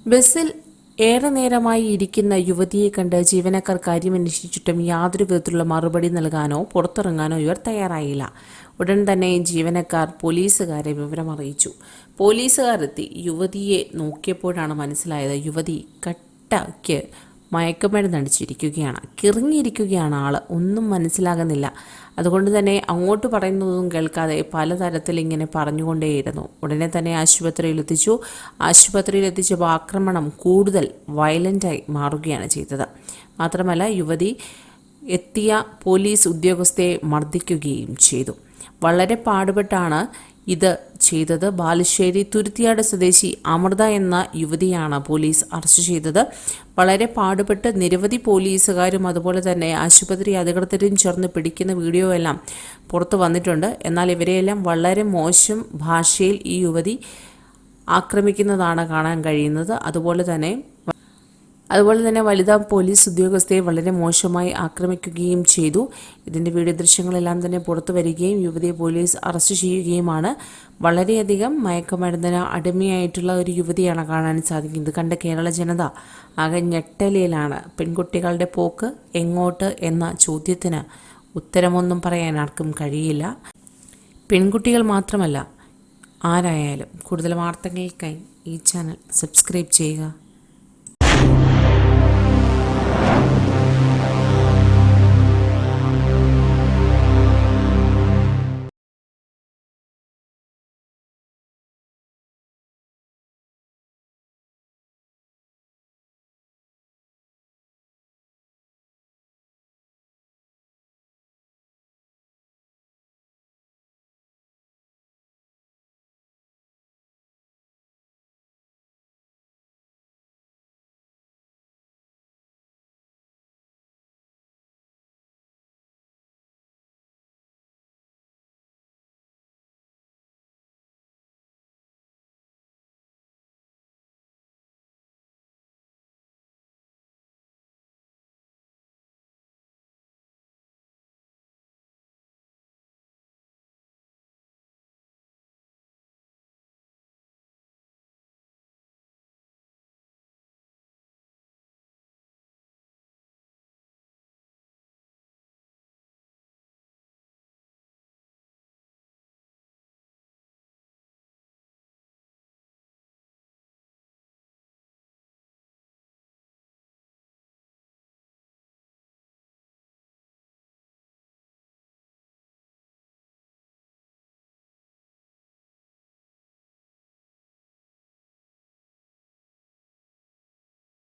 ബസ്സിൽ ഏറെ നേരമായി ഇരിക്കുന്ന യുവതിയെ കണ്ട് ജീവനക്കാർ കാര്യമന്വേഷിച്ചിട്ടും യാതൊരു വിധത്തിലുള്ള മറുപടി നൽകാനോ പുറത്തിറങ്ങാനോ ഇവർ തയ്യാറായില്ല. ഉടൻ തന്നെ ജീവനക്കാർ പോലീസുകാരെ വിവരമറിയിച്ചു. പോലീസുകാരെത്തി യുവതിയെ നോക്കിയപ്പോഴാണ് മനസ്സിലായത് യുവതി കട്ടയ്ക്ക് മയക്കുമരുന്നടിച്ചിരിക്കുകയാണ്. കിറങ്ങിയിരിക്കുകയാണ് ആള്. ഒന്നും മനസ്സിലാകുന്നില്ല. അതുകൊണ്ട് തന്നെ അങ്ങോട്ട് പറയുന്നതും കേൾക്കാതെ പലതരത്തിൽ ഇങ്ങനെ പറഞ്ഞുകൊണ്ടേയിരുന്നു. ഉടനെ തന്നെ ആശുപത്രിയിലെത്തിച്ചു. ആശുപത്രിയിലെത്തിച്ചപ്പോൾ ആക്രമണം കൂടുതൽ വയലൻ്റായി മാറുകയാണ് ചെയ്തത്. മാത്രമല്ല യുവതി എത്തിയ പോലീസ് ഉദ്യോഗസ്ഥയെ മർദ്ദിക്കുകയും ചെയ്തു. വളരെ പാടുപെട്ടാണ് ഇത് ചെയ്തത്. ബാലുശ്ശേരി തുരുത്തിയാട് സ്വദേശി അമൃത എന്ന യുവതിയാണ് പോലീസ് അറസ്റ്റ് ചെയ്തത്. വളരെ പാടുപെട്ട് നിരവധി പോലീസുകാരും അതുപോലെ തന്നെ ആശുപത്രി അധികൃതരും ചേർന്ന് പിടിക്കുന്ന വീഡിയോ എല്ലാം പുറത്തു വന്നിട്ടുണ്ട്. എന്നാൽ ഇവരെയെല്ലാം വളരെ മോശം ഭാഷയിൽ ഈ യുവതി ആക്രമിക്കുന്നതാണ് കാണാൻ കഴിയുന്നത്. അതുപോലെ തന്നെ വനിതാ പോലീസ് ഉദ്യോഗസ്ഥയെ വളരെ മോശമായി ആക്രമിക്കുകയും ചെയ്തു. ഇതിൻ്റെ വീഡിയോ ദൃശ്യങ്ങളെല്ലാം തന്നെ പുറത്തു വരികയും യുവതിയെ പോലീസ് അറസ്റ്റ് ചെയ്യുകയുമാണ്. വളരെയധികം മയക്കുമരുന്നിന് അടിമയായിട്ടുള്ള ഒരു യുവതിയാണ് കാണാൻ സാധിക്കുന്നത്. കണ്ട കേരള ജനത ആകെ ഞെട്ടലിലാണ്. പെൺകുട്ടികളുടെ പോക്ക് എങ്ങോട്ട് എന്ന ചോദ്യത്തിന് ഉത്തരമൊന്നും പറയാൻ ആർക്കും കഴിയില്ല. പെൺകുട്ടികൾ മാത്രമല്ല, ആരായാലും. കൂടുതൽ വാർത്തകൾക്കായി ഈ ചാനൽ സബ്സ്ക്രൈബ് ചെയ്യുക.